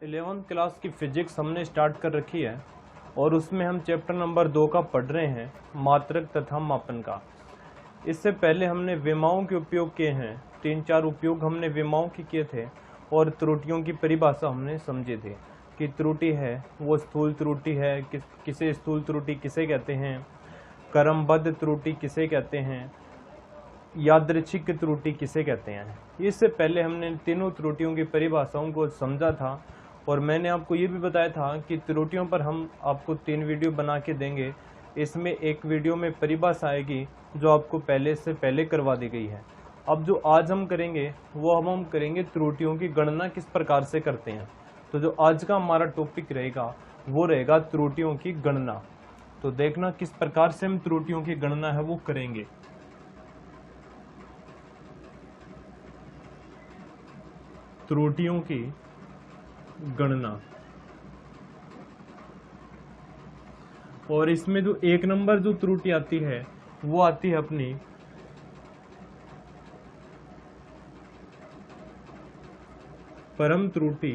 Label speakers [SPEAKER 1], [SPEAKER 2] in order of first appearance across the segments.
[SPEAKER 1] 11th class की physics हमने start कर रखी है और उसमें हम चैप्टर नंबर 2 का पढ़ रहे हैं, मात्रक तथा मापन का। इससे पहले हमने विमाओं के उपयोग किए हैं, 3-4 उपयोग हमने विमाओं के किए थे और त्रुटियों की परिभाषा हमने समझे थे कि त्रुटि है वो स्थूल त्रुटि है, किसे स्थूल त्रुटि किसे कहते हैं, क्रमबद्ध त्रुटि किसे कहते हैं, यादृच्छिक त्रुटि किसे कहते हैं। इससे पहले हमने तीनों त्रुटियों की परिभाषाओं को समझा था और मैंने आपको ये भी बताया था कि त्रुटियों पर हम आपको 3 वीडियो बना के देंगे। इसमें एक वीडियो में परिभाषा आएगी जो आपको पहले से पहले करवा दी गई है। अब जो आज हम करेंगे वो हम करेंगे त्रुटियों की गणना किस प्रकार से करते हैं। तो जो आज का हमारा टॉपिक रहेगा वो रहेगा त्रुटियों की गणना। तो देखना किस प्रकार से हम त्रुटियों की गणना है वो करेंगे। त्रुटियों की गणना, और इसमें जो 1 नंबर जो त्रुटि आती है वो आती है अपनी परम त्रुटि,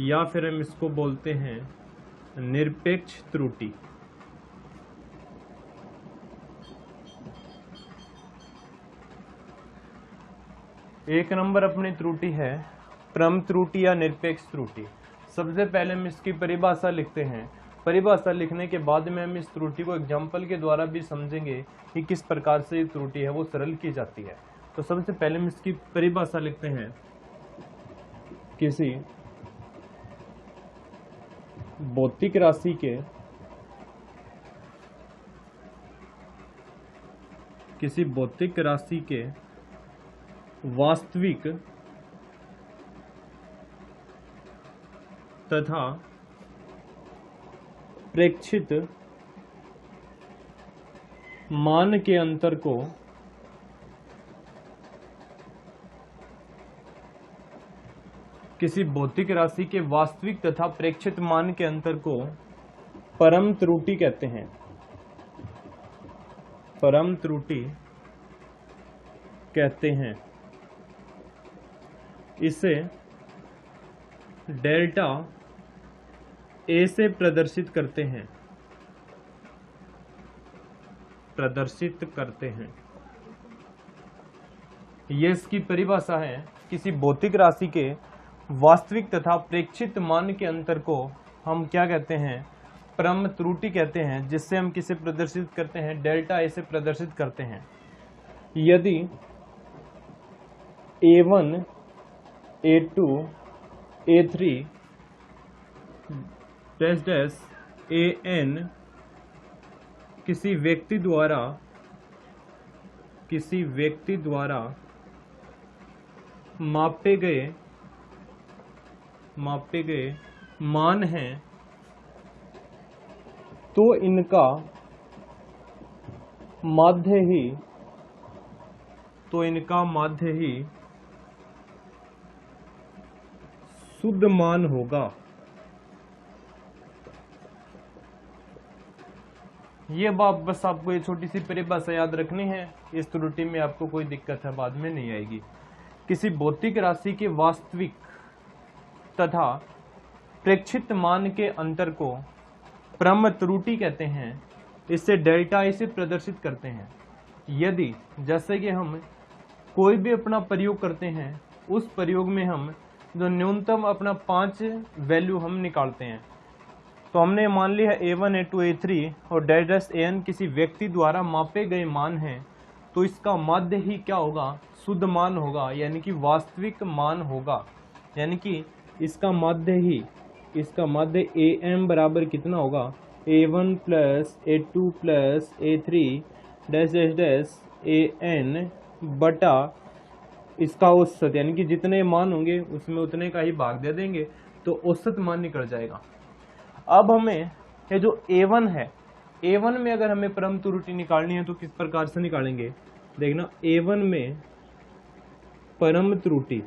[SPEAKER 1] या फिर हम इसको बोलते हैं निरपेक्ष त्रुटि। एक नंबर अपनी त्रुटि है परम त्रुटि या निरपेक्ष त्रुटि। सबसे पहले हम इसकी परिभाषा लिखते हैं। परिभाषा लिखने के बाद में हम इस त्रुटि को एग्जाम्पल के द्वारा भी समझेंगे कि किस प्रकार से ये त्रुटि है वो सरल की जाती है। तो सबसे पहले हम इसकी परिभाषा लिखते हैं। किसी भौतिक राशि के वास्तविक तथा प्रेक्षित मान के अंतर को किसी भौतिक राशि के वास्तविक तथा प्रेक्षित मान के अंतर को परम त्रुटि कहते हैं। परम त्रुटि कहते हैं। इसे डेल्टा ए से प्रदर्शित करते हैं। ये इसकी परिभाषा है। किसी भौतिक राशि के वास्तविक तथा प्रेक्षित मान के अंतर को हम क्या कहते हैं? परम त्रुटि कहते हैं, जिससे हम किसे प्रदर्शित करते हैं? डेल्टा ए से प्रदर्शित करते हैं। यदि A1, A2, A3 AN किसी व्यक्ति द्वारा मापे गए मान हैं, तो इनका माध्य ही शुद्ध मान होगा। ये बात बस आपको ये छोटी सी परिभाषा याद रखनी है। इस त्रुटि में आपको कोई दिक्कत है बाद में नहीं आएगी। किसी भौतिक राशि के वास्तविक तथा प्रेक्षित मान के अंतर को परम त्रुटि कहते हैं। इससे डेल्टा ए से प्रदर्शित करते हैं। यदि जैसे कि हम कोई भी अपना प्रयोग करते हैं, उस प्रयोग में हम जो न्यूनतम अपना 5 वैल्यू हम निकालते हैं, तो हमने मान लिया A1, A2, A3 और डैश AN किसी व्यक्ति द्वारा मापे गए मान हैं, तो इसका माध्य ही क्या होगा? शुद्ध मान होगा, यानी कि वास्तविक मान होगा। यानी कि इसका माध्य AM बराबर कितना होगा? A1 plus A2 plus A3 dash dash dash AN बटा इसका औसत, यानी कि जितने मान होंगे उसमें उतने का ही भाग दे देंगे तो औसत मान निकल जाएगा। अब हमें ये जो A1 है, A1 में अगर हमें परम त्रुटि निकालनी है तो किस प्रकार से निकालेंगे? देखना, A1 में परम त्रुटि,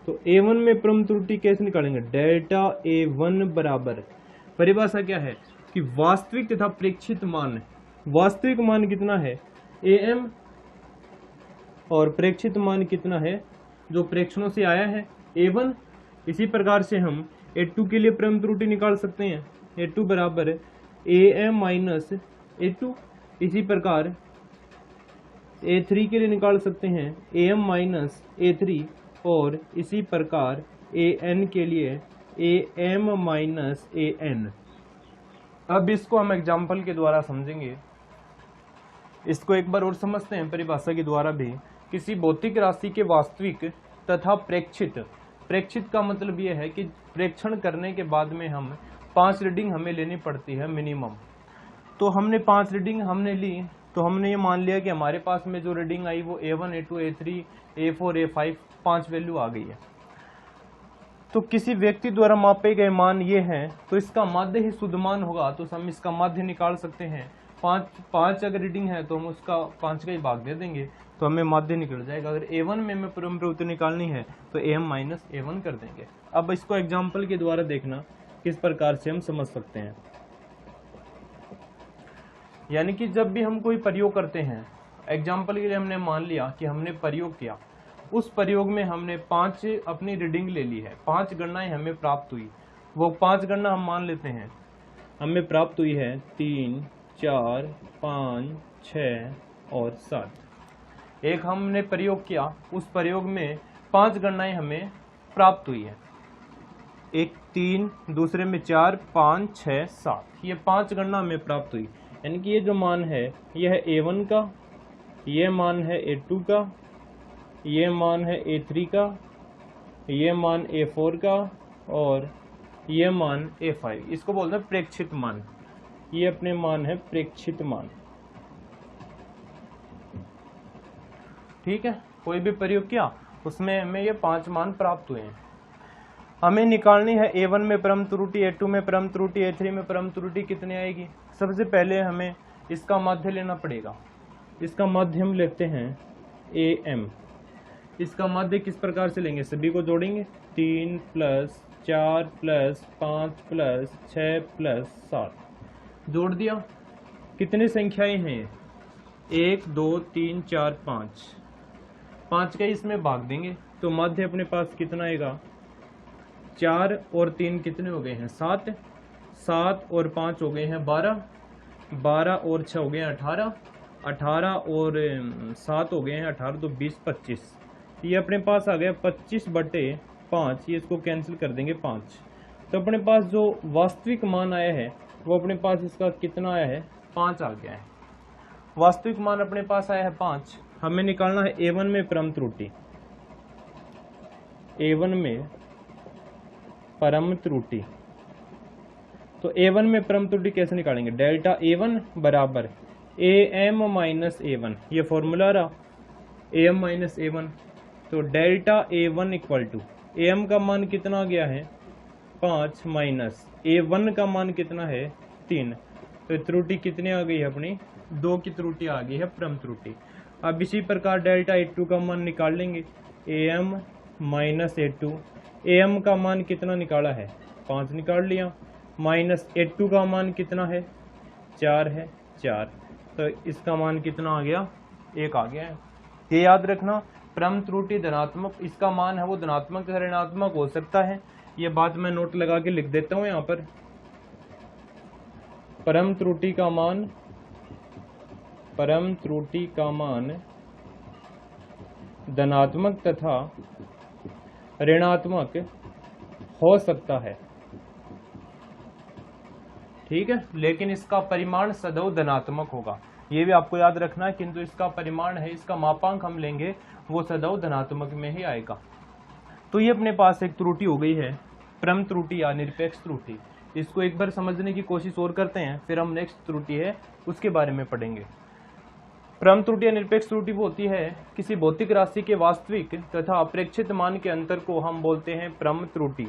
[SPEAKER 1] तो A1 में परम त्रुटि कैसे निकालेंगे? डेल्टा A1 बराबर, परिभाषा क्या है कि वास्तविक तथा प्रेक्षित मान। वास्तविक मान कितना है? AM, और प्रेक्षित मान कितना है जो प्रेक्षणों से आया है? A1। इसी प्रकार से हम A2 के लिए परम त्रुटि निकाल सकते हैं, A2 बराबर AM माइनस A2। इसी प्रकार A3 के लिए निकाल सकते हैं AM माइनस A3, और इसी प्रकार AN के लिए AM माइनस AN। अब इसको हम एग्जाम्पल के द्वारा समझेंगे। इसको एक बार और समझते हैं परिभाषा के द्वारा भी। किसी भौतिक राशि के वास्तविक तथा प्रेक्षित, प्रेक्षित का मतलब यह है कि प्रेक्षण करने के बाद में हम 5 रीडिंग हमें लेनी पड़ती है मिनिमम। तो हमने 5 रीडिंग हमने ली, तो हमने ये मान लिया कि हमारे पास में जो रीडिंग आई वो A1 A2 A3 A4 A5 5 value आ गई है। तो किसी व्यक्ति द्वारा मापे गए मान ये हैं, तो इसका माध्य ही शुद्ध मान होगा, तो हम इसका माध्य निकाल सकते हैं। 5 अगर रीडिंग है तो हम उसका 5 का ही भाग दे देंगे, तो हमें माध्य निकल जाएगा। अगर A1 में हमें परम त्रुटि निकालनी है तो AM माइनस A1 कर देंगे। अब इसको एग्जाम्पल के द्वारा देखना किस प्रकार से हम समझ सकते हैं। यानी कि जब भी हम कोई प्रयोग करते हैं, एग्जाम्पल के लिए हमने मान लिया कि हमने प्रयोग किया, उस प्रयोग में हमने 5 अपनी रीडिंग ले ली है, 5 गणनाएं हमें प्राप्त हुई। वो 5 गणना हम मान लेते हैं हमें प्राप्त हुई है 3 4 5 6 और 7। एक हमने प्रयोग किया, उस प्रयोग में 5 गणनाएं हमें प्राप्त हुई है, एक 3, दूसरे में 4 5 6 7, ये 5 गणना हमें प्राप्त हुई। यानी कि ये जो मान है यह है A1 का, ये मान है A2 का, ये मान है A3 का, ये मान A4 का, और ये मान A5। इसको बोलते हैं प्रेक्षित मान। ये अपने मान है प्रेक्षित मान। ठीक है, कोई भी प्रयोग किया उसमें हमें ये 5 मान प्राप्त हुए हैं। हमें निकालनी है A1 में परम त्रुटि, A2 में परम त्रुटि, A3 में परम त्रुटि कितनी आएगी। सबसे पहले हमें इसका माध्य लेना पड़ेगा। इसका माध्य हम लेते हैं AM। इसका माध्य किस प्रकार से लेंगे, सभी को जोड़ेंगे, 3 + 4 + 5 + 6 + 7 जोड़ दिया। कितनी संख्याएं हैं, 1 2 3 4 5, 5 का इसमें भाग देंगे तो माध्य अपने पास कितना आएगा, 4 और 3 कितने हो गए हैं, 7, 7 और 5 हो गए हैं 12, 12 और 6 हो गए हैं 18, 18 और 7 हो गए हैं 18, तो 20 25। ये अपने पास आ गया 25/5, ये इसको कैंसिल कर देंगे 5। तो अपने पास जो वास्तविक मान आया है वो अपने पास इसका कितना आया है, 5 आ गया है। वास्तविक मान अपने पास आया है 5। हमें निकालना है A1 में परम त्रुटि। A1 में परम त्रुटि, तो A1 में परम त्रुटि कैसे निकालेंगे, डेल्टा A1 बराबर AM माइनस A1, ये फॉर्मूला रहा AM माइनस A1। तो delta A1 equal to AM का मान कितना आ गया है 5 माइनस A1 का मान कितना है 3, तो त्रुटि कितनी आ गई है अपनी, 2 की त्रुटि आ गई है परम त्रुटि। अब इसी प्रकार डेल्टा A2 का मान निकाल लेंगे, AM माइनस A2, AM का मान कितना निकाला है 5 निकाल लिया, माइनस A2 का मान कितना है 4 है 4, तो इसका मान कितना आ गया 1 आ गया है। ये याद रखना, परम त्रुटि धनात्मक, इसका मान है वो धनात्मक या ऋणात्मक हो सकता है। ये बात मैं नोट लगा के लिख देता हूं यहाँ पर। परम त्रुटि का मान, परम त्रुटि का मान धनात्मक तथा ऋणात्मक हो सकता है, ठीक है, लेकिन इसका परिमाण सदैव धनात्मक होगा। ये भी आपको याद रखना है, किंतु इसका परिमाण है, इसका मापांक हम लेंगे वो सदैव धनात्मक में ही आएगा। तो ये अपने पास एक त्रुटि हो गई है, परम त्रुटि या निरपेक्ष त्रुटि। इसको एक बार समझने की कोशिश और करते हैं, फिर हम नेक्स्ट त्रुटि है उसके बारे में पढ़ेंगे। परम त्रुटि या निरपेक्ष त्रुटि वो होती है किसी भौतिक राशि के वास्तविक तथा अपेक्षित मान के अंतर को हम बोलते हैं परम त्रुटि।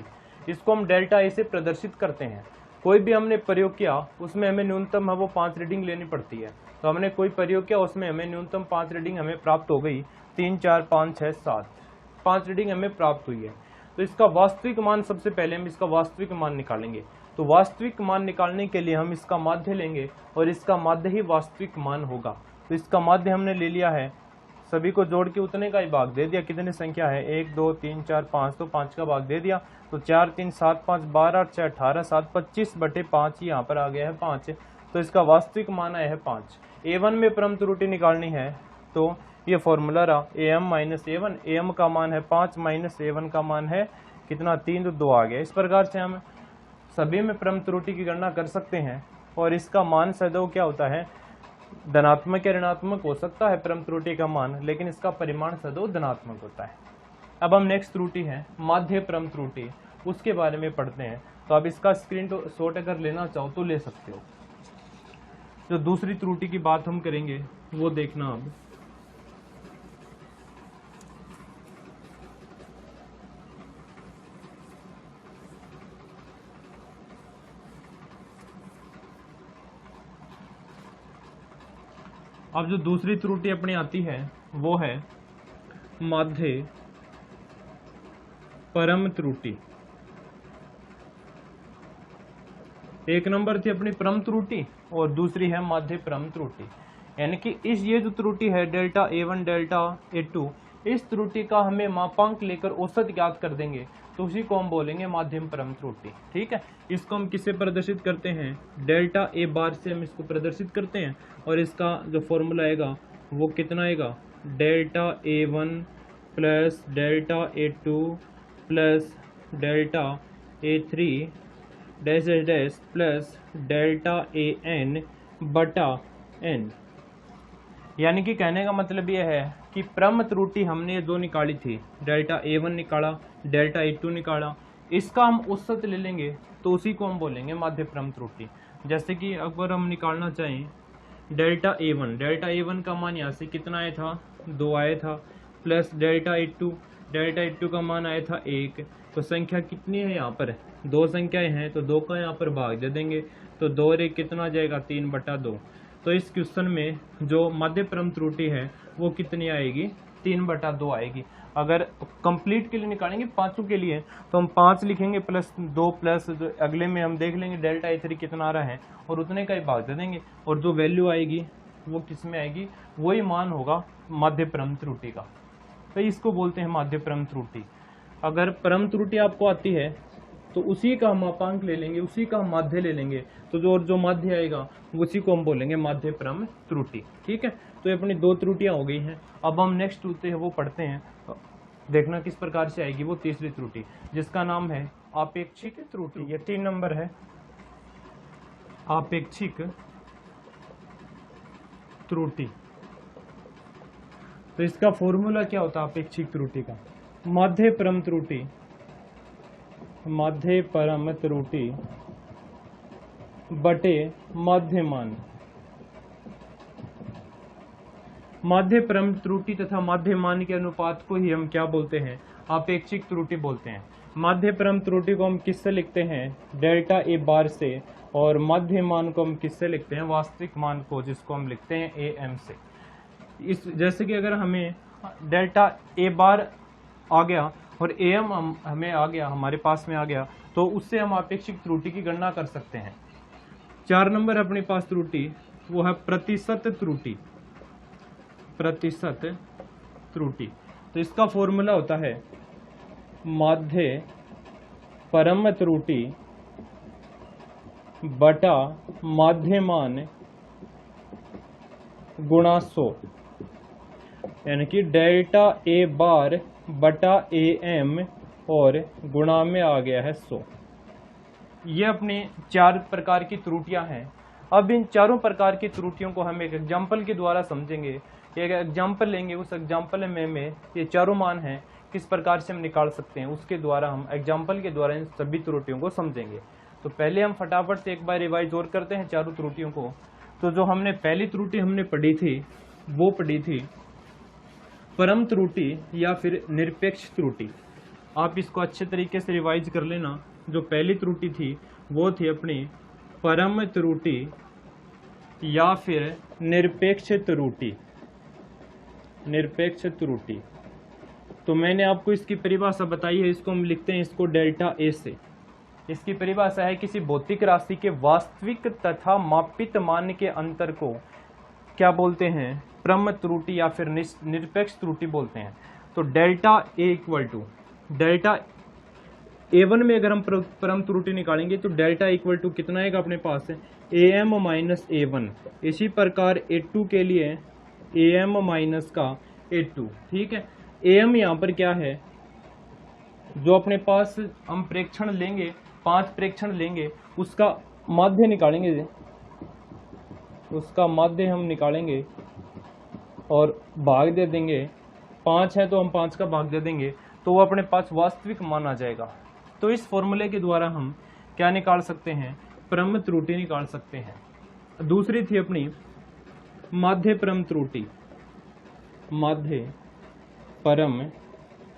[SPEAKER 1] इसको हम डेल्टा ए से प्रदर्शित करते हैं। कोई भी हमने प्रयोग किया उसमें हमें न्यूनतम है वो 5 रीडिंग लेनी पड़ती है। तो हमने कोई प्रयोग किया उसमें हमें न्यूनतम 5 रीडिंग हमें प्राप्त हो गई, 3 4 5 6 7, 5 रीडिंग हमें प्राप्त हुई है। तो इसका वास्तविक मान, सबसे पहले हम इसका वास्तविक मान निकालेंगे। तो वास्तविक मान निकालने के लिए हम इसका माध्य लेंगे और इसका माध्य ही वास्तविक मान होगा। तो इसका माध्य हमने ले लिया है सभी को जोड़ के उतने का ही भाग दे दिया। कितनी संख्या है 1 2 3 4 5, तो 5 का भाग दे दिया। तो 4 3 7 5 12 8 6 18 7 25/5 यहाँ पर आ गया है 5। तो इसका वास्तविक मान आया है 5। A1 में परम त्रुटि निकालनी है तो ये फॉर्मूला रहा AM माइनस A1। AM का मान है 5 माइनस A1 का मान है कितना 3, तो 2 आ गया। इस प्रकार से हम सभी में परम त्रुटि की गणना कर सकते हैं और इसका मान सदैव क्या होता है, धनात्मक या ऋणात्मक हो सकता है परम त्रुटि का मान, लेकिन इसका परिमाण सदैव धनात्मक होता है। अब हम नेक्स्ट त्रुटि है माध्य परम त्रुटि, उसके बारे में पढ़ते हैं। तो आप इसका स्क्रीन शॉट अगर लेना चाहो तो ले सकते हो। जो दूसरी त्रुटि की बात हम करेंगे वो देखना अब जो दूसरी त्रुटि अपनी आती है वो है माध्य परम त्रुटि। एक नंबर थी अपनी परम त्रुटि और दूसरी है माध्य परम त्रुटि। यानी कि ये जो त्रुटि है डेल्टा A1 डेल्टा A2, इस त्रुटि का हमें मापांक लेकर औसत ज्ञात कर देंगे तो उसी को हम बोलेंगे माध्यम परम त्रुटि। ठीक है, इसको हम किससे प्रदर्शित करते हैं, डेल्टा A बार से हम इसको प्रदर्शित करते हैं और इसका जो फॉर्मूला आएगा वो कितना आएगा, delta A1 plus delta A2 plus delta A3 dash dash dash plus delta AN बटा N। यानी कि कहने का मतलब यह है कि परम त्रुटि हमने ये दो निकाली थी, डेल्टा A1 निकाला, डेल्टा A2 निकाला, इसका हम औसत ले लेंगे तो उसी को हम बोलेंगे माध्य परम त्रुटि। जैसे कि अगर हम निकालना चाहें डेल्टा A1 का मान यहाँ से कितना आया था 2 आया था, प्लस डेल्टा A2 का मान आया था 1। तो संख्या कितनी है यहाँ पर, 2 संख्याएं हैं तो 2 का यहाँ पर भाग दे देंगे तो 2 और 1 कितना आ जाएगा 3/2। तो इस क्वेश्चन में जो माध्य परम त्रुटि है वो कितनी आएगी, 3/2 आएगी। अगर कंप्लीट के लिए निकालेंगे पांचों के लिए तो हम 5 लिखेंगे प्लस 2 प्लस अगले में हम देख लेंगे डेल्टा A3 कितना आ रहा है और उतने का ही भाग दे देंगे और जो वैल्यू आएगी वो किस में आएगी, वही मान होगा माध्य परम त्रुटि का। तो इसको बोलते हैं माध्य परम त्रुटि। अगर परम त्रुटि आपको आती है तो उसी का हम मापांक ले लेंगे, उसी का हम माध्य ले लेंगे, तो जो माध्य आएगा उसी को हम बोलेंगे माध्य परम त्रुटि। ठीक है, तो ये अपनी 2 त्रुटियां हो गई हैं। अब हम नेक्स्ट त्रुटि है वो पढ़ते हैं, देखना किस प्रकार से आएगी वो तीसरी त्रुटि, जिसका नाम है आपेक्षिक त्रुटि। ये 3 नंबर है आपेक्षिक त्रुटि। तो इसका फॉर्मूला क्या होता है आपेक्षिक त्रुटि का, माध्य परम त्रुटि बटे माध्य मान। माध्य परम त्रुटि तथा माध्य मान के अनुपात को ही हम क्या बोलते हैं, आपेक्षिक त्रुटि बोलते हैं। माध्य परम त्रुटि को हम किससे लिखते हैं, डेल्टा A बार से, और माध्य मान को हम किससे लिखते हैं, वास्तविक मान को, जिसको हम लिखते हैं AM से। इस जैसे कि अगर हमें डेल्टा A बार आ गया और AM हमें आ गया, हमारे पास में आ गया, तो उससे हम आपेक्षिक त्रुटि की गणना कर सकते हैं। 4 नंबर अपने पास त्रुटि वो है प्रतिशत त्रुटि। तो इसका फॉर्मूला होता है माध्य परम त्रुटि बटा माध्य मान गुणा 100, यानी कि डेल्टा A बार बटा AM और गुणा में आ गया है 100। ये अपने 4 प्रकार की त्रुटियां हैं। अब इन चारों प्रकार की त्रुटियों को हम एक एग्जाम्पल के द्वारा समझेंगे। एक एग्जाम्पल लेंगे, उस एग्जाम्पल में ये चारों मान हैं किस प्रकार से हम निकाल सकते हैं, उसके द्वारा हम एग्जाम्पल के द्वारा इन सभी त्रुटियों को समझेंगे। तो पहले हम फटाफट से एक बार रिवाइज और करते हैं चारों त्रुटियों को। तो जो हमने पहली त्रुटि हमने पढ़ी थी वो पढ़ी थी परम त्रुटि या फिर निरपेक्ष त्रुटि। आप इसको अच्छे तरीके से रिवाइज कर लेना। जो पहली त्रुटि थी वो थी अपनी परम त्रुटि या फिर निरपेक्ष त्रुटि। तो मैंने आपको इसकी परिभाषा बताई है, इसको हम लिखते हैं इसको डेल्टा A से। इसकी परिभाषा है किसी भौतिक राशि के वास्तविक तथा मापित मान के अंतर को क्या बोलते हैं, परम त्रुटि या फिर निरपेक्ष त्रुटि बोलते हैं। तो delta A equal to delta A1 में अगर हम परम त्रुटि निकालेंगे तो डेल्टा इक्वल टू कितना आएगा अपने पास, AM माइनस A1। इसी प्रकार A2 के लिए AM माइनस का A2, ठीक है। AM यहाँ पर क्या है, जो अपने पास हम प्रेक्षण लेंगे, 5 प्रेक्षण लेंगे, उसका माध्य निकालेंगे, उसका माध्य हम निकालेंगे और भाग दे देंगे। 5 है तो हम 5 का भाग दे देंगे तो वो अपने पास वास्तविक मान आ जाएगा। तो इस फॉर्मूले के द्वारा हम क्या निकाल सकते हैं, परम त्रुटि निकाल सकते हैं। दूसरी थी अपनी माध्य परम त्रुटि, माध्य परम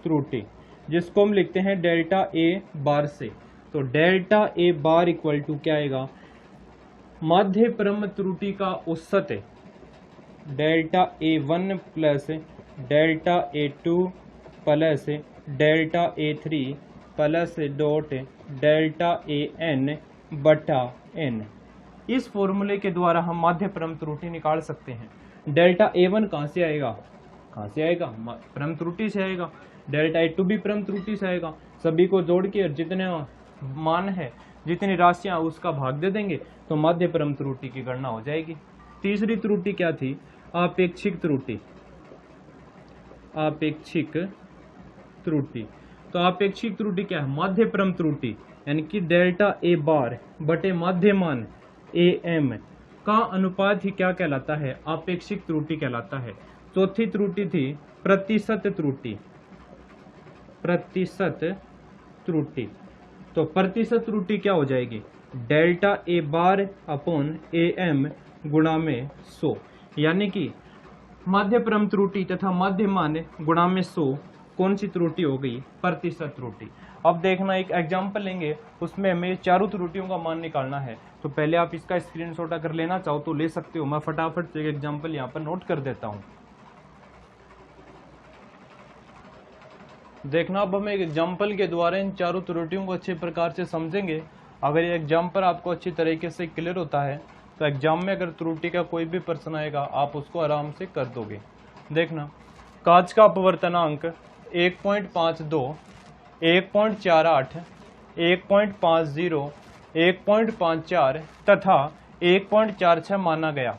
[SPEAKER 1] त्रुटि, जिसको हम लिखते हैं डेल्टा ए बार से। तो delta A bar equal to क्या आएगा, माध्य परम त्रुटि का औसत है delta A1 plus delta A2 plus delta A3 plus dot delta AN बटा N। इस फॉर्मूले के द्वारा हम माध्य परम त्रुटि निकाल सकते हैं। डेल्टा A1 कहाँ से आएगा, कहाँ से आएगा, परम त्रुटि से आएगा। डेल्टा A2 भी परम त्रुटि से आएगा। सभी को जोड़ के जितने मान है, जितनी राशियां उसका भाग दे देंगे तो माध्य परम त्रुटि की गणना हो जाएगी। तीसरी त्रुटि क्या थी, आपेक्षिक त्रुटि, आपेक्षिक त्रुटि। तो आपेक्षिक त्रुटि क्या है, माध्य परम त्रुटि यानी कि डेल्टा ए बार बटे माध्य मान AM का अनुपात ही क्या कहलाता है, आपेक्षिक त्रुटि कहलाता है। चौथी त्रुटि थी प्रतिशत त्रुटि, प्रतिशत त्रुटि। तो प्रतिशत त्रुटि क्या हो जाएगी, delta A bar upon AM गुणा में 100, यानी कि माध्य परम त्रुटि तथा माध्य मान गुणा में 100 कौन सी त्रुटि हो गई, प्रतिशत त्रुटि। अब देखना एक एग्जाम्पल लेंगे, उसमें हमें चारों त्रुटियों का मान निकालना है। तो पहले आप इसका स्क्रीनशॉट अगर लेना चाहो तो ले सकते हो, मैं फटाफट से एक एग्जाम्पल यहाँ पर नोट कर देता हूँ। देखना अब हम एक एग्जाम्पल के द्वारा इन चारों त्रुटियों को अच्छे प्रकार से समझेंगे। अगर ये एग्जाम्पल आपको अच्छी तरीके से क्लियर होता है तो एग्जाम में अगर त्रुटि का कोई भी प्रश्न आएगा आप उसको आराम से कर दोगे। देखना, कांच का अपवर्तनांक 1.52, 1.48, 1.50, 1.54 तथा 1.46 माना गया।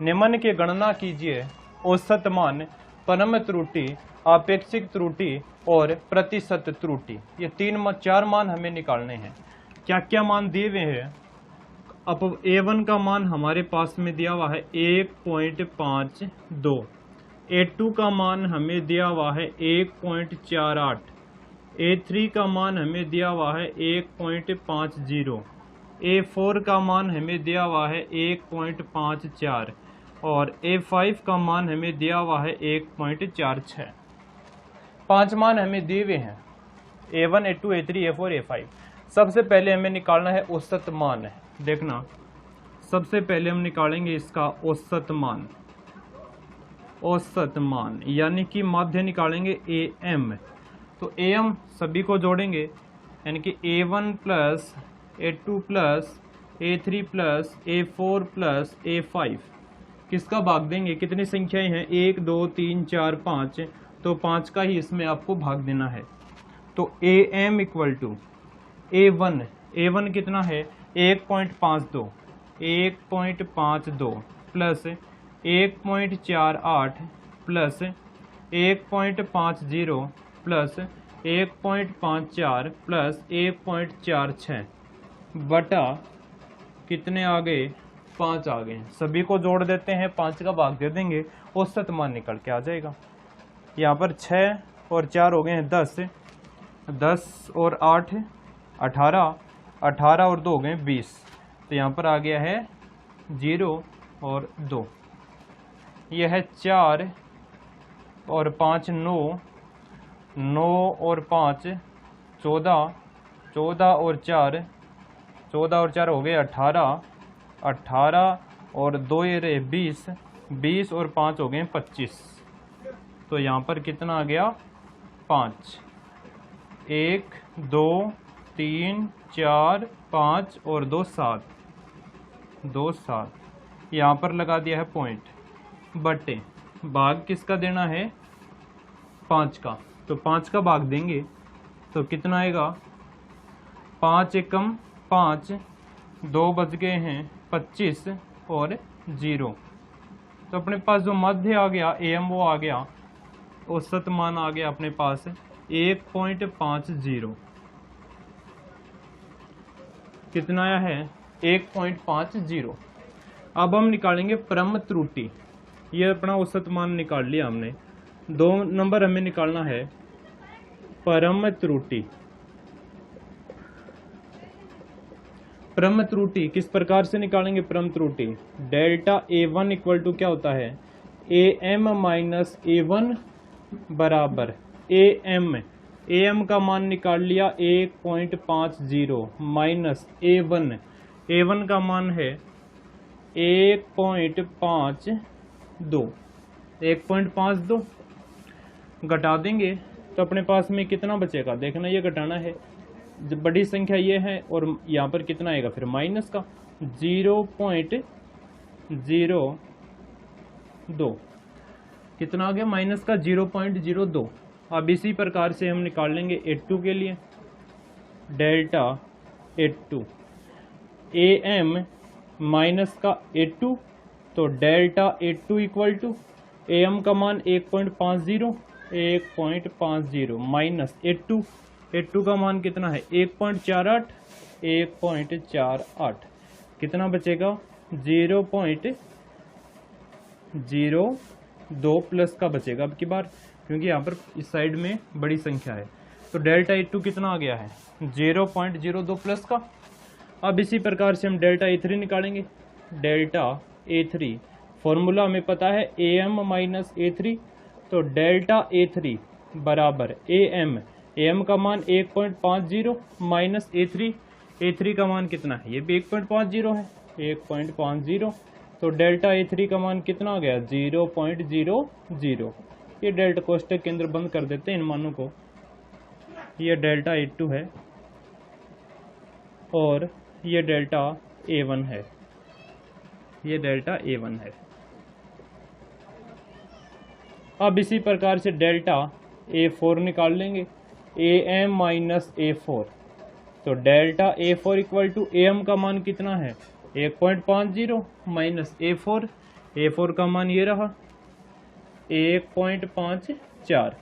[SPEAKER 1] निम्न की गणना कीजिए औसत मान, परम त्रुटि, आपेक्षिक त्रुटि और प्रतिशत त्रुटि। ये 4 मान हमें निकालने हैं। क्या क्या मान दिए हुए हैं, अब A1 का मान हमारे पास में दिया हुआ है 1.52, A2 का मान हमें दिया हुआ है 1.48, A3 का मान हमें दिया हुआ है 1.50, A4 का मान हमें दिया हुआ है 1.54 और A5 का मान हमें दिया हुआ है 1.46। 5 मान हमें दिए हुए हैं, A1, A2, A3, A4, A5। सबसे पहले हमें निकालना है औसत मान। देखना, सबसे पहले हम निकालेंगे इसका औसत मान, औसत मान यानी कि माध्य निकालेंगे AM। तो AM सभी को जोड़ेंगे यानी कि A1 plus A2 plus A3 plus A4 plus A5। किसका भाग देंगे, कितनी संख्याएं हैं, 1 2 3 4 5, तो 5 का ही इसमें आपको भाग देना है। तो AM इक्वल टू A1 कितना है 1.52, 1.52 प्लस 1.48 प्लस 1.50 प्लस 1.54 प्लस 1.46 बटा कितने आ गए, 5 आ गए। सभी को जोड़ देते हैं, 5 का भाग दे देंगे, औसत मान निकल के आ जाएगा। यहाँ पर 6 और 4 हो गए हैं 10, 10 और 8 18, 18 और 2 हो गए 20। तो यहाँ पर आ गया है 0 और 2। यह है 4 और 5 9, 9 और 5 14, 14 और 4, 14 और 4 हो गए 18, 18 और 2 ये रहे 20, 20 और 5 हो गए 25। तो यहाँ पर कितना आ गया 5, 1 2 3 4 5 और 2 7, 2 7। यहाँ पर लगा दिया है पॉइंट। बटे भाग किसका देना है, 5 का। तो 5 का भाग देंगे तो कितना आएगा, 5 एकम 5, 2 बच गए हैं 25 और 0। तो अपने पास जो मध्य आ गया AM वो आ गया, औसत मान आ गया अपने पास 1.50। कितना आया है, 1.50। अब हम निकालेंगे परम त्रुटि। ये अपना औसत मान निकाल लिया हमने। 2 नंबर हमें निकालना है परम त्रुटि। परम त्रुटि किस प्रकार से निकालेंगे, परम त्रुटि डेल्टा A1 इक्वल टू क्या होता है, AM माइनस A1 बराबर AM का मान निकाल लिया 1.50 माइनस A1 का मान है 1.52 घटा देंगे तो अपने पास में कितना बचेगा, देखना ये घटाना है, जब बड़ी संख्या ये है और यहाँ पर कितना आएगा फिर माइनस का 0.02, कितना आ गया माइनस का 0.02। अब इसी प्रकार से हम निकाल लेंगे A2 के लिए, डेल्टा A2 AM माइनस का A2, तो delta A2 equal to AM का मान 1.50 माइनस A2 का मान कितना है 1.48, कितना बचेगा 0.02 प्लस का बचेगा अब की बार, क्योंकि यहाँ पर इस साइड में बड़ी संख्या है। तो डेल्टा A2 कितना आ गया है 0.02 प्लस का। अब इसी प्रकार से हम डेल्टा A3 निकालेंगे। डेल्टा A3 फॉर्मूला हमें पता है AM माइनस A3, तो डेल्टा A3 बराबर AM का मान 1.50 माइनस A3 का मान कितना है, ये भी 1.50 है 1.50, तो डेल्टा A3 का मान कितना आ गया 0.00। ये डेल्टा कोष्टक के अंदर बंद कर देते हैं इन मानों को। ये डेल्टा A2 है और ये डेल्टा A1 है, ये डेल्टा A1 है। अब इसी प्रकार से डेल्टा A4 निकाल लेंगे, AM माइनस A4, तो delta A4 equal to AM का मान कितना है 1.50 माइनस A4 का मान ये रहा 1.54,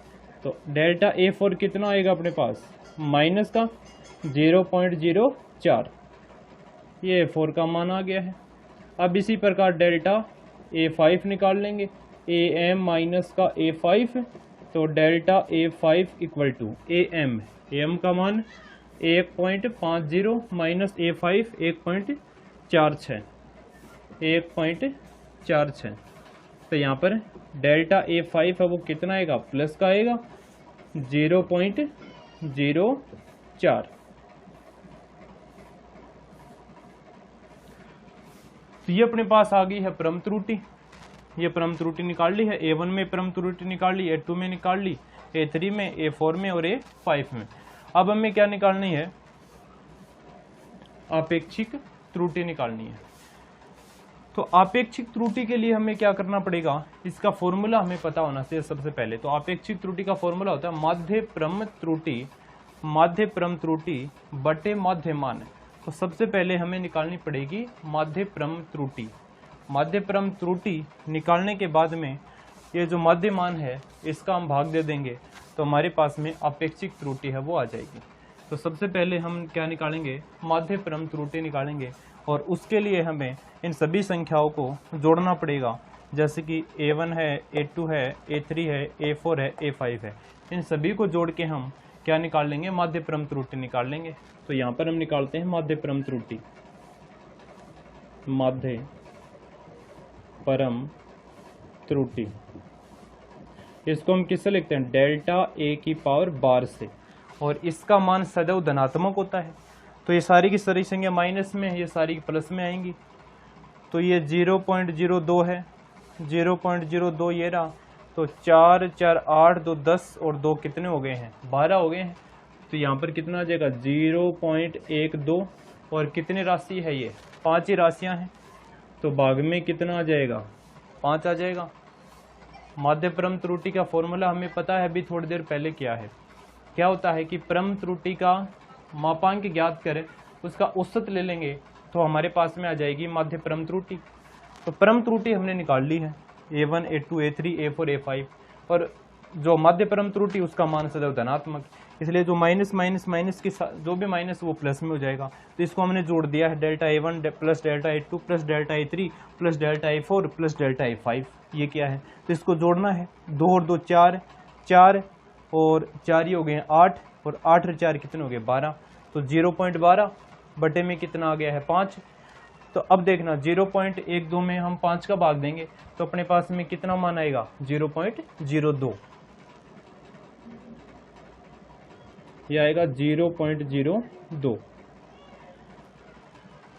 [SPEAKER 1] तो डेल्टा A4 कितना आएगा अपने पास माइनस का 0.04, ये A4 का मान आ गया है। अब इसी प्रकार डेल्टा A5 निकाल लेंगे, AM माइनस का A5, तो delta A5 equal to AM का मान 1.50 माइनस A5 1.46, तो यहाँ पर डेल्टा A5 है वो कितना आएगा प्लस का आएगा 0.04। तो ये अपने पास आ गई है परम त्रुटि। ये परम त्रुटि निकाल ली है, A1 में परम त्रुटि निकाल ली, A2 में निकाल ली, A3 में, A4 में और A5 में। अब हमें क्या निकालनी है, आपेक्षिक त्रुटि निकालनी है। तो आपेक्षिक त्रुटि के लिए हमें क्या करना पड़ेगा, इसका फॉर्मूला हमें पता होना चाहिए सबसे पहले। तो आपेक्षिक त्रुटि का फॉर्मूला होता है माध्य परम त्रुटि बटे माध्य मान। तो सबसे पहले हमें निकालनी पड़ेगी माध्य परम त्रुटि। माध्य परम त्रुटि निकालने के बाद में ये जो माध्य मान है इसका हम भाग दे देंगे, तो हमारे पास में आपेक्षिक त्रुटि है वो आ जाएगी। तो सबसे पहले हम क्या निकालेंगे, माध्य परम त्रुटि निकालेंगे, और उसके लिए हमें इन सभी संख्याओं को जोड़ना पड़ेगा, जैसे कि A1 है, A2 है, A3 है, A4 है, A5 है। इन सभी को जोड़ के हम क्या निकाल लेंगे, माध्य परम त्रुटि निकाल लेंगे। तो यहाँ पर हम निकालते हैं माध्य परम त्रुटि। माध्य परम त्रुटि इसको हम किससे लिखते हैं, डेल्टा A की पावर 12 से, और इसका मान सदैव धनात्मक होता है। तो ये सारी की सारी संख्या माइनस में है, ये सारी प्लस में आएंगी। तो ये 0.02 है, 0.02 ये रहा। तो 4 4 8 2 10 और 2 कितने हो गए हैं, 12 हो गए हैं। तो यहाँ पर कितना आ जाएगा 0.12, और कितनी राशि है ये 5 ही राशियाँ हैं, तो भाग में कितना आ जाएगा 5 आ जाएगा। माध्य परम त्रुटि का फॉर्मूला हमें पता है, अभी थोड़ी देर पहले क्या है। क्या होता है कि परम त्रुटि का मापांक ज्ञात करें, उसका औसत ले लेंगे तो हमारे पास में आ जाएगी माध्य परम त्रुटि। तो परम त्रुटि हमने निकाल ली है, A1 A2 A3 A4 A5, और जो माध्य परम त्रुटि उसका मान सदैव धनात्मक, इसलिए जो माइनस माइनस माइनस की जो भी माइनस वो प्लस में हो जाएगा। तो इसको हमने जोड़ दिया है, delta A1 plus delta A2 plus delta A3 plus delta A4 plus delta A5, ये क्या है, तो इसको जोड़ना है। 2 और 2 4, 4 और 4 ये हो गए 8, और 8 और 4 कितने हो गए 12, तो 0.12 बटे में कितना आ गया है 5। तो अब देखना 0.12 में हम 5 का भाग देंगे तो अपने पास में कितना मान आएगा 0.02, ये आएगा 0.02,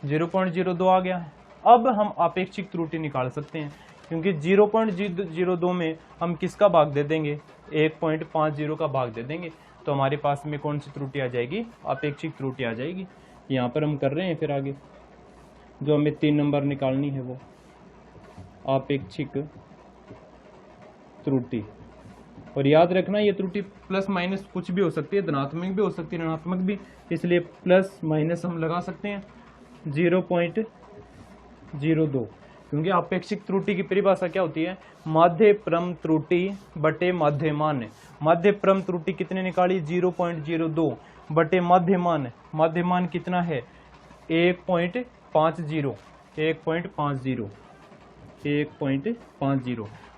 [SPEAKER 1] 0.02 आ गया है। अब हम आपेक्षिक त्रुटि निकाल सकते हैं, क्योंकि 0.02 में हम किसका भाग दे देंगे, 1.50 का भाग दे देंगे, तो हमारे पास में कौन सी त्रुटि आ जाएगी, आपेक्षिक त्रुटि आ जाएगी। यहाँ पर हम कर रहे हैं फिर आगे जो हमें 3 नंबर निकालनी है वो आपेक्षिक त्रुटि। और याद रखना ये त्रुटि प्लस माइनस कुछ भी हो सकती है, धनात्मक भी हो सकती है ऋणात्मक भी, इसलिए प्लस माइनस हम लगा सकते हैं 0.02, क्योंकि आपेक्षिक त्रुटि की परिभाषा क्या होती है, माध्य परम त्रुटि बटे माध्यमान। माध्य परम त्रुटि कितने निकाली 0.02 बटे माध्यमान, माध्यमान कितना है 1.50,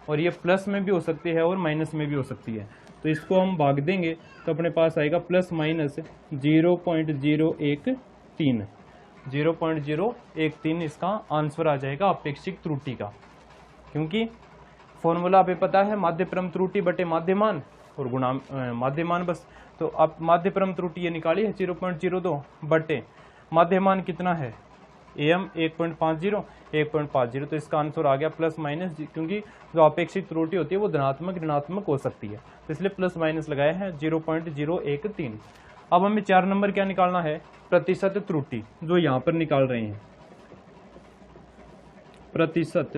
[SPEAKER 1] और ये प्लस में भी हो सकती है और माइनस में भी हो सकती है। तो इसको हम भाग देंगे तो अपने पास आएगा प्लस माइनस 0.013 इसका आंसर आ जाएगा अपेक्षिक त्रुटि का, क्योंकि फॉर्मूला पे पता है माध्य परम त्रुटि बटे माध्यमान और गुणा माध्यमान बस। तो आप माध्य परम त्रुटि ये निकाली है 0.02 बटे माध्यमान कितना है AM 1.50, तो इसका आंसर आ गया प्लस माइनस, क्योंकि जो अपेक्षित त्रुटि होती है वो धनात्मक ऋणात्मक हो सकती है, तो इसलिए प्लस माइनस लगाया है 0.013। अब हमें 4 नंबर क्या निकालना है, प्रतिशत त्रुटि, जो यहाँ पर निकाल रहे हैं प्रतिशत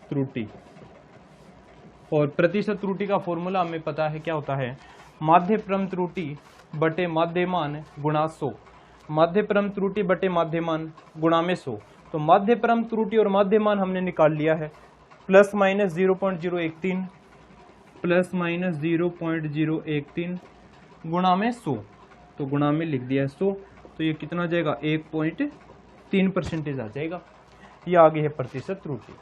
[SPEAKER 1] त्रुटि। और प्रतिशत त्रुटि का फॉर्मूला हमें पता है क्या होता है, माध्य परम त्रुटि बटे माध्यमान गुणा 100, माध्य परम त्रुटि बटे माध्यमान गुणा में 100। तो माध्य परम त्रुटि और माध्यमान हमने निकाल लिया है, प्लस माइनस 0.013 प्लस माइनस 0.013 गुणा में 100, तो गुणा में लिख दिया है 100, तो ये कितना आ जाएगा 1.3% आ जाएगा। ये आगे है प्रतिशत त्रुटि।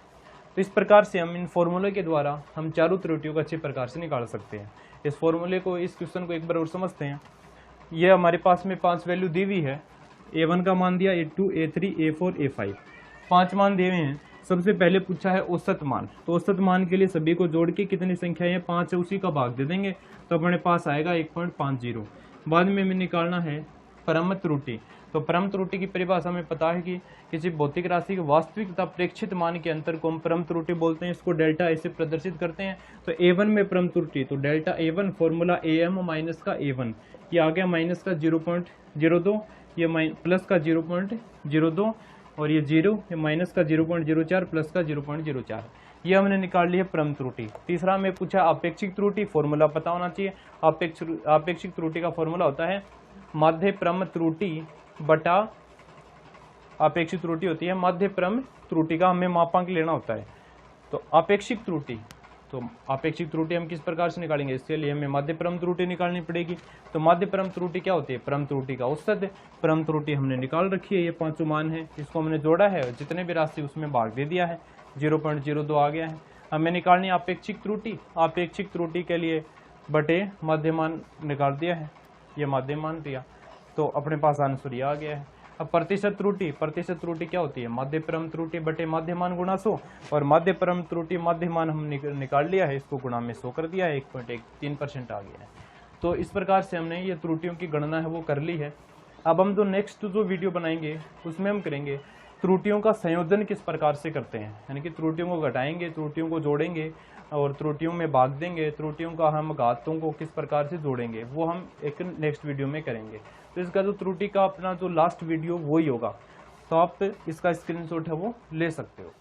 [SPEAKER 1] तो इस प्रकार से हम इन फॉर्मूले के द्वारा हम चारों त्रुटियों को अच्छे प्रकार से निकाल सकते हैं। इस फॉर्मूले को, इस क्वेश्चन को एक बार और समझते हैं। ये हमारे पास में 5 वैल्यू दी हुई है, A1 का मान दिया, A2 A3 A4 A5, 5 मान दिए हुए हैं। सबसे पहले पूछा है औसत मान, तो औसत मान के लिए सभी को जोड़ के कितनी संख्या है 5 है उसी का भाग दे देंगे तो अपने पास आएगा 1.50। बाद में हमें निकालना है परम त्रुटि। तो परम त्रुटि की परिभाषा में पता है कि किसी भौतिक राशि के वास्तविक तथा प्रेक्षित मान के अंतर को हम परम त्रुटि बोलते हैं। इसको डेल्टा ऐसे प्रदर्शित करते हैं। तो A1 में परम त्रुटि, तो delta A1 formula AM minus का A1, ये आ गया माइनस का 0.02, ये प्लस का 0.02 और ये 0, ये माइनस का 0.04 प्लस का 0.04, ये हमने निकाल ली है परम त्रुटि। तीसरा में पूछा अपेक्षिक त्रुटि, फॉर्मूला पता होना चाहिए। अपेक्षिक त्रुटि का फॉर्मूला होता है माध्य परम त्रुटि बटा अपेक्षित त्रुटि होती है, माध्य परम त्रुटि का हमें मापांक लेना होता है। तो अपेक्षिक त्रुटि, तो अपेक्षिक त्रुटि हम किस प्रकार से निकालेंगे, इसके लिए हमें माध्य परम त्रुटि निकालनी पड़ेगी। तो माध्य परम त्रुटि क्या होती है, परम त्रुटि का औसत। परम त्रुटि हमने निकाल रखी है, ये 5 मान है, इसको हमने जोड़ा है, जितने भी राशि उसमें भाग दे दिया है, 0.02 आ गया है। हमें निकालनी अपेक्षिक त्रुटि, अपेक्षिक त्रुटि के लिए बटे माध्यमान निकाल दिया है, ये माध्यमान दिया, तो अपने पास आंसर ये आ गया है। अब प्रतिशत त्रुटि, प्रतिशत त्रुटि क्या होती है, माध्य परम त्रुटि बटे माध्यमान गुणा 100, और माध्य परम त्रुटि माध्यमान हम निकाल लिया है, इसको गुणा में 100 कर दिया है, 1.13% आ गया है। तो इस प्रकार से हमने ये त्रुटियों की गणना है वो कर ली है। अब हम जो नेक्स्ट जो वीडियो बनाएंगे उसमें हम करेंगे त्रुटियों का संयोजन किस प्रकार से करते हैं, यानी कि त्रुटियों को घटाएंगे, त्रुटियों को जोड़ेंगे और त्रुटियों में भाग देंगे, त्रुटियों का हम घातों को किस प्रकार से जोड़ेंगे, वो हम एक नेक्स्ट वीडियो में करेंगे। तो इसका जो त्रुटि का अपना जो लास्ट वीडियो वही होगा, तो आप इसका स्क्रीनशॉट है वो ले सकते हो।